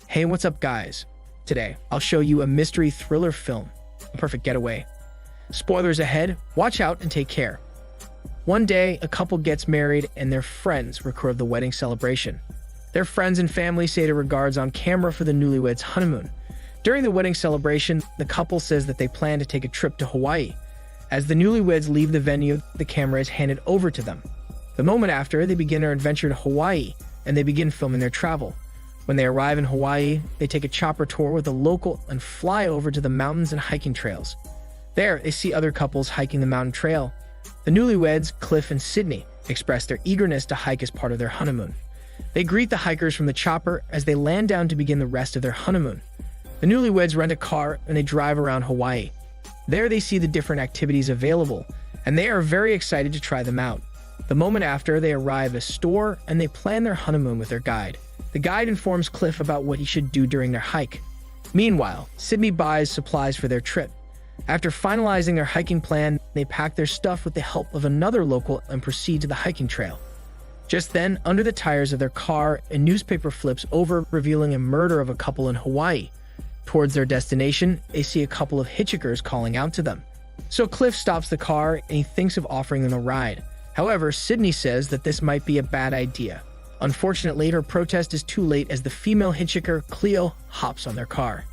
Hey, what's up guys? Today, I'll show you a mystery thriller film, A Perfect Getaway. Spoilers ahead, watch out and take care. One day, a couple gets married and their friends record the wedding celebration. Their friends and family say their regards on camera for the newlyweds' honeymoon. During the wedding celebration, the couple says that they plan to take a trip to Hawaii. As the newlyweds leave the venue, the camera is handed over to them. The moment after, they begin their adventure to Hawaii, and they begin filming their travel. When they arrive in Hawaii, they take a chopper tour with a local and fly over to the mountains and hiking trails. There, they see other couples hiking the mountain trail. The newlyweds, Cliff and Sydney, express their eagerness to hike as part of their honeymoon. They greet the hikers from the chopper as they land down to begin the rest of their honeymoon. The newlyweds rent a car and they drive around Hawaii. There they see the different activities available, and they are very excited to try them out. The moment after, they arrive at a store and they plan their honeymoon with their guide. The guide informs Cliff about what he should do during their hike. Meanwhile, Sydney buys supplies for their trip. After finalizing their hiking plan, they pack their stuff with the help of another local and proceed to the hiking trail. Just then, under the tires of their car, a newspaper flips over, revealing a murder of a couple in Hawaii. Towards their destination, they see a couple of hitchhikers calling out to them. So Cliff stops the car and he thinks of offering them a ride. However, Sydney says that this might be a bad idea. Unfortunately, her protest is too late as the female hitchhiker, Cleo, hops on their car.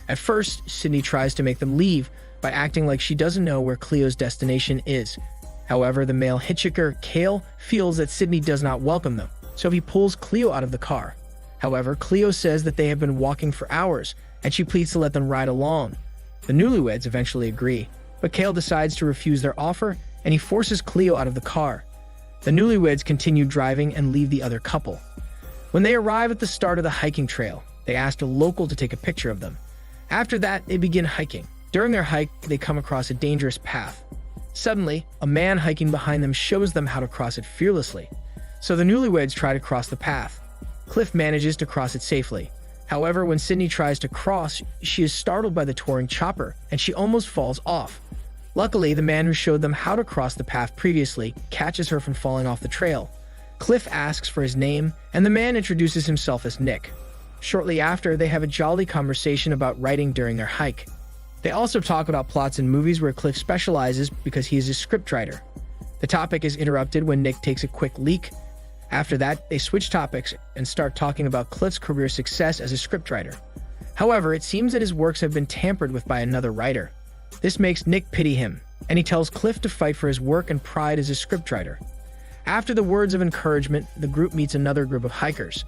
At first, Sydney tries to make them leave by acting like she doesn't know where Cleo's destination is. However, the male hitchhiker, Cale, feels that Sydney does not welcome them, so he pulls Cleo out of the car. However, Cleo says that they have been walking for hours, and she pleads to let them ride along. The newlyweds eventually agree, but Cale decides to refuse their offer, and he forces Cleo out of the car. The newlyweds continue driving and leave the other couple. When they arrive at the start of the hiking trail, they ask a local to take a picture of them. After that, they begin hiking. During their hike, they come across a dangerous path. Suddenly, a man hiking behind them shows them how to cross it fearlessly. So the newlyweds try to cross the path. Cliff manages to cross it safely. However, when Sydney tries to cross, she is startled by the touring chopper, and she almost falls off. Luckily, the man who showed them how to cross the path previously catches her from falling off the trail. Cliff asks for his name, and the man introduces himself as Nick. Shortly after, they have a jolly conversation about writing during their hike. They also talk about plots in movies where Cliff specializes because he is a scriptwriter. The topic is interrupted when Nick takes a quick leak. After that, they switch topics and start talking about Cliff's career success as a scriptwriter. However, it seems that his works have been tampered with by another writer. This makes Nick pity him, and he tells Cliff to fight for his work and pride as a scriptwriter. After the words of encouragement, the group meets another group of hikers.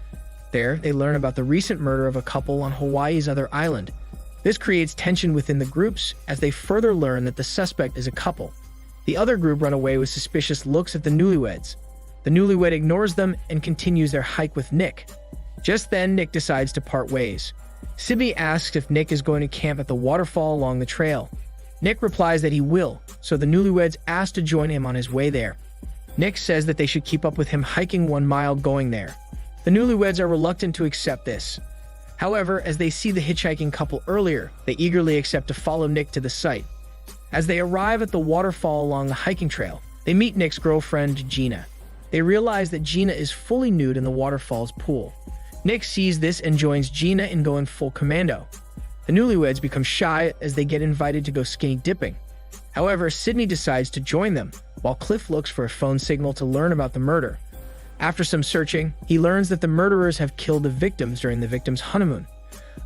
There, they learn about the recent murder of a couple on Hawaii's other island. This creates tension within the groups as they further learn that the suspect is a couple. The other group run away with suspicious looks at the newlyweds. The newlywed ignores them and continues their hike with Nick. Just then, Nick decides to part ways. Sydney asks if Nick is going to camp at the waterfall along the trail. Nick replies that he will, so the newlyweds ask to join him on his way there. Nick says that they should keep up with him hiking 1 mile going there. The newlyweds are reluctant to accept this. However, as they see the hitchhiking couple earlier, they eagerly accept to follow Nick to the site. As they arrive at the waterfall along the hiking trail, they meet Nick's girlfriend, Gina. They realize that Gina is fully nude in the waterfall's pool. Nick sees this and joins Gina in going full commando. The newlyweds become shy as they get invited to go skinny dipping. However, Sydney decides to join them, while Cliff looks for a phone signal to learn about the murder. After some searching, he learns that the murderers have killed the victims during the victims' honeymoon.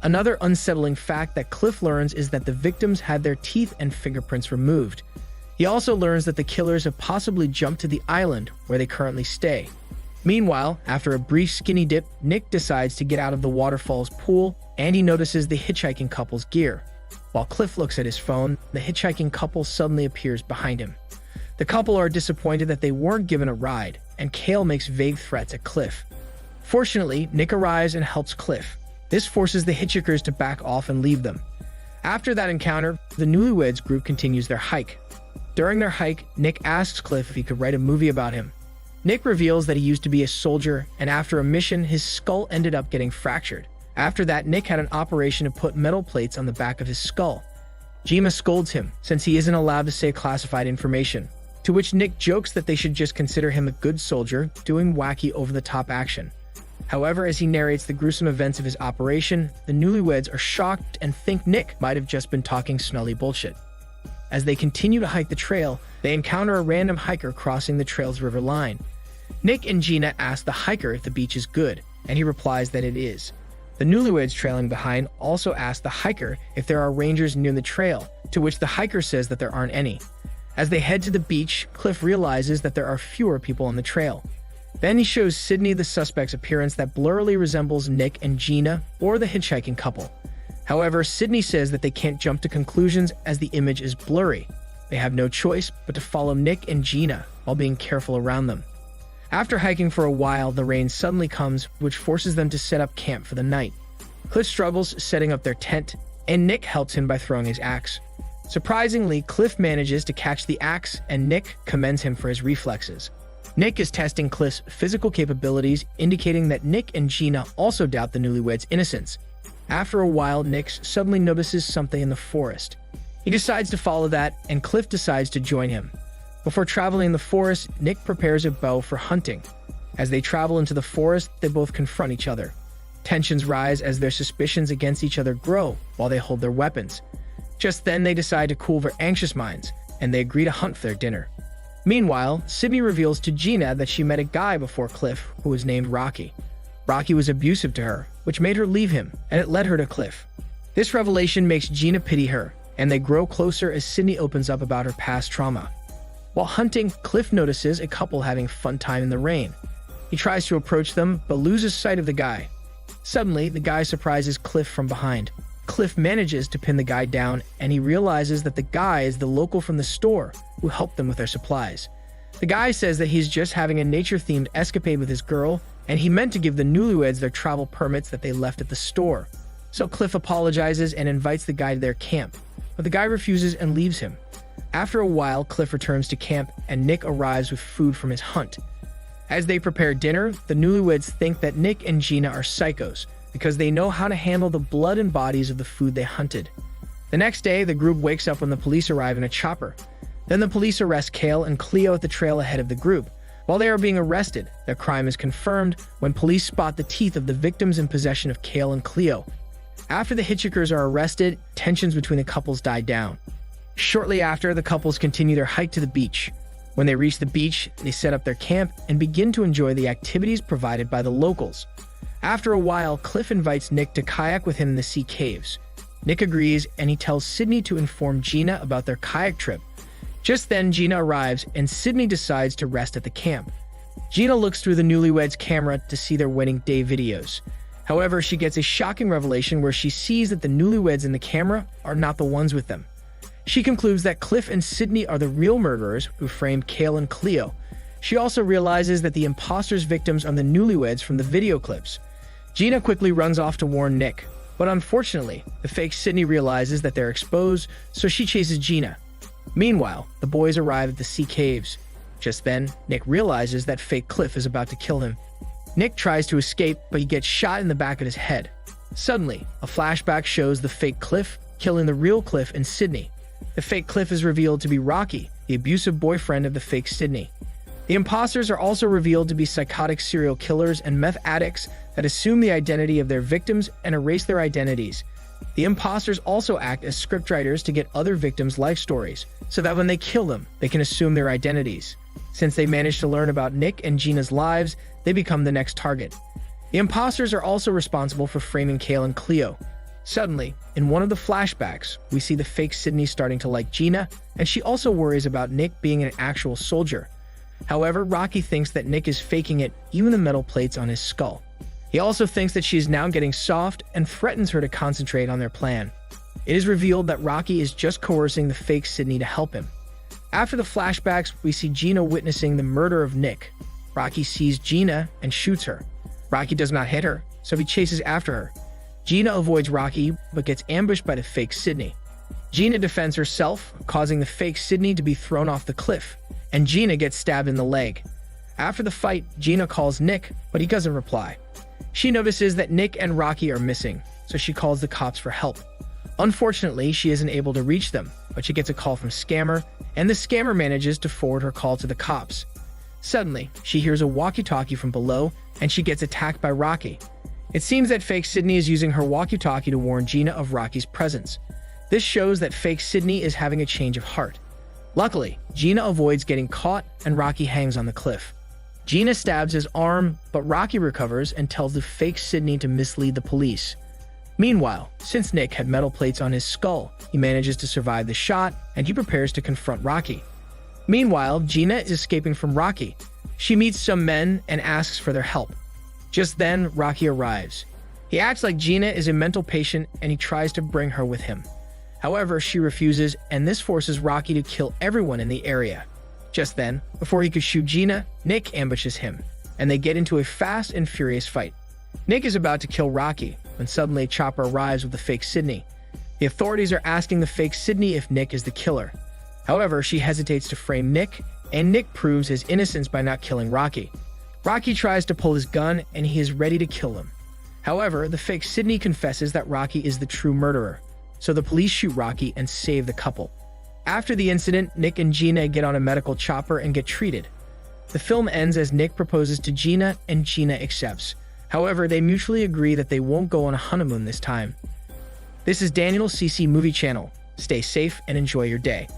Another unsettling fact that Cliff learns is that the victims had their teeth and fingerprints removed. He also learns that the killers have possibly jumped to the island where they currently stay. Meanwhile, after a brief skinny dip, Nick decides to get out of the waterfall's pool, and he notices the hitchhiking couple's gear. While Cliff looks at his phone, the hitchhiking couple suddenly appears behind him. The couple are disappointed that they weren't given a ride, and Cale makes vague threats at Cliff. Fortunately, Nick arrives and helps Cliff. This forces the hitchhikers to back off and leave them. After that encounter, the newlyweds group continues their hike. During their hike, Nick asks Cliff if he could write a movie about him. Nick reveals that he used to be a soldier, and after a mission, his skull ended up getting fractured. After that, Nick had an operation to put metal plates on the back of his skull. Gina scolds him, since he isn't allowed to say classified information. to which Nick jokes that they should just consider him a good soldier doing wacky over-the-top action. However, as he narrates the gruesome events of his operation, the newlyweds are shocked and think Nick might have just been talking snully bullshit. As they continue to hike the trail, they encounter a random hiker crossing the trail's river line. Nick and Gina ask the hiker if the beach is good, and he replies that it is. The newlyweds trailing behind also ask the hiker if there are rangers near the trail, to which the hiker says that there aren't any. As they head to the beach, Cliff realizes that there are fewer people on the trail. Then he shows Sydney the suspect's appearance that blurrily resembles Nick and Gina or the hitchhiking couple. However, Sydney says that they can't jump to conclusions as the image is blurry. They have no choice but to follow Nick and Gina while being careful around them. After hiking for a while, the rain suddenly comes, which forces them to set up camp for the night. Cliff struggles setting up their tent, and Nick helps him by throwing his axe. Surprisingly, Cliff manages to catch the axe, and Nick commends him for his reflexes. Nick is testing Cliff's physical capabilities, indicating that Nick and Gina also doubt the newlyweds' innocence. After a while, Nick suddenly notices something in the forest. He decides to follow that, and Cliff decides to join him. Before traveling in the forest, Nick prepares a bow for hunting. As they travel into the forest, they both confront each other. Tensions rise as their suspicions against each other grow while they hold their weapons. Just then, they decide to cool their anxious minds, and they agree to hunt for their dinner. Meanwhile, Sydney reveals to Gina that she met a guy before Cliff who was named Rocky. Rocky was abusive to her, which made her leave him, and it led her to Cliff. This revelation makes Gina pity her, and they grow closer as Sydney opens up about her past trauma. While hunting, Cliff notices a couple having a fun time in the rain. He tries to approach them, but loses sight of the guy. Suddenly, the guy surprises Cliff from behind. Cliff manages to pin the guy down, and he realizes that the guy is the local from the store who helped them with their supplies. The guy says that he's just having a nature-themed escapade with his girl, and he meant to give the newlyweds their travel permits that they left at the store. So Cliff apologizes and invites the guy to their camp, but the guy refuses and leaves him. After a while, Cliff returns to camp, and Nick arrives with food from his hunt. As they prepare dinner, the newlyweds think that Nick and Gina are psychos, because they know how to handle the blood and bodies of the food they hunted. The next day, the group wakes up when the police arrive in a chopper. Then the police arrest Kale and Cleo at the trail ahead of the group. While they are being arrested, their crime is confirmed when police spot the teeth of the victims in possession of Kale and Cleo. After the hitchhikers are arrested, tensions between the couples die down. Shortly after, the couples continue their hike to the beach. When they reach the beach, they set up their camp and begin to enjoy the activities provided by the locals. After a while, Cliff invites Nick to kayak with him in the sea caves. Nick agrees, and he tells Sydney to inform Gina about their kayak trip. Just then, Gina arrives, and Sydney decides to rest at the camp. Gina looks through the newlyweds' camera to see their wedding day videos. However, she gets a shocking revelation where she sees that the newlyweds in the camera are not the ones with them. She concludes that Cliff and Sydney are the real murderers who framed Kale and Cleo. She also realizes that the imposters' victims are the newlyweds from the video clips. Gina quickly runs off to warn Nick, but unfortunately, the fake Sydney realizes that they're exposed, so she chases Gina. Meanwhile, the boys arrive at the sea caves. Just then, Nick realizes that fake Cliff is about to kill him. Nick tries to escape, but he gets shot in the back of his head. Suddenly, a flashback shows the fake Cliff killing the real Cliff and Sydney. The fake Cliff is revealed to be Rocky, the abusive boyfriend of the fake Sydney. The imposters are also revealed to be psychotic serial killers and meth addicts that assume the identity of their victims and erase their identities. The imposters also act as scriptwriters to get other victims' life stories, so that when they kill them, they can assume their identities. Since they managed to learn about Nick and Gina's lives, they become the next target. The imposters are also responsible for framing Kale and Cleo. Suddenly, in one of the flashbacks, we see the fake Sydney starting to like Gina, and she also worries about Nick being an actual soldier. However, Rocky thinks that Nick is faking it, even the metal plates on his skull. He also thinks that she is now getting soft and threatens her to concentrate on their plan. It is revealed that Rocky is just coercing the fake Sydney to help him. After the flashbacks, we see Gina witnessing the murder of Nick. Rocky sees Gina and shoots her. Rocky does not hit her, so he chases after her. Gina avoids Rocky, but gets ambushed by the fake Sydney. Gina defends herself, causing the fake Sydney to be thrown off the cliff, and Gina gets stabbed in the leg. After the fight, Gina calls Nick, but he doesn't reply. She notices that Nick and Rocky are missing, so she calls the cops for help. Unfortunately, she isn't able to reach them, but she gets a call from Scammer, and the Scammer manages to forward her call to the cops. Suddenly, she hears a walkie-talkie from below, and she gets attacked by Rocky. It seems that fake Sydney is using her walkie-talkie to warn Gina of Rocky's presence. This shows that fake Sydney is having a change of heart. Luckily, Gina avoids getting caught, and Rocky hangs on the cliff. Gina stabs his arm, but Rocky recovers and tells the fake Sydney to mislead the police. Meanwhile, since Nick had metal plates on his skull, he manages to survive the shot, and he prepares to confront Rocky. Meanwhile, Gina is escaping from Rocky. She meets some men and asks for their help. Just then, Rocky arrives. He acts like Gina is a mental patient, and he tries to bring her with him. However, she refuses, and this forces Rocky to kill everyone in the area. Just then, before he could shoot Gina, Nick ambushes him, and they get into a fast and furious fight. Nick is about to kill Rocky, when suddenly a chopper arrives with the fake Sydney. The authorities are asking the fake Sydney if Nick is the killer. However, she hesitates to frame Nick, and Nick proves his innocence by not killing Rocky. Rocky tries to pull his gun, and he is ready to kill him. However, the fake Sydney confesses that Rocky is the true murderer, so the police shoot Rocky and save the couple. After the incident, Nick and Gina get on a medical chopper and get treated. The film ends as Nick proposes to Gina, and Gina accepts. However, they mutually agree that they won't go on a honeymoon this time. This is Daniel CC Movie Channel. Stay safe and enjoy your day.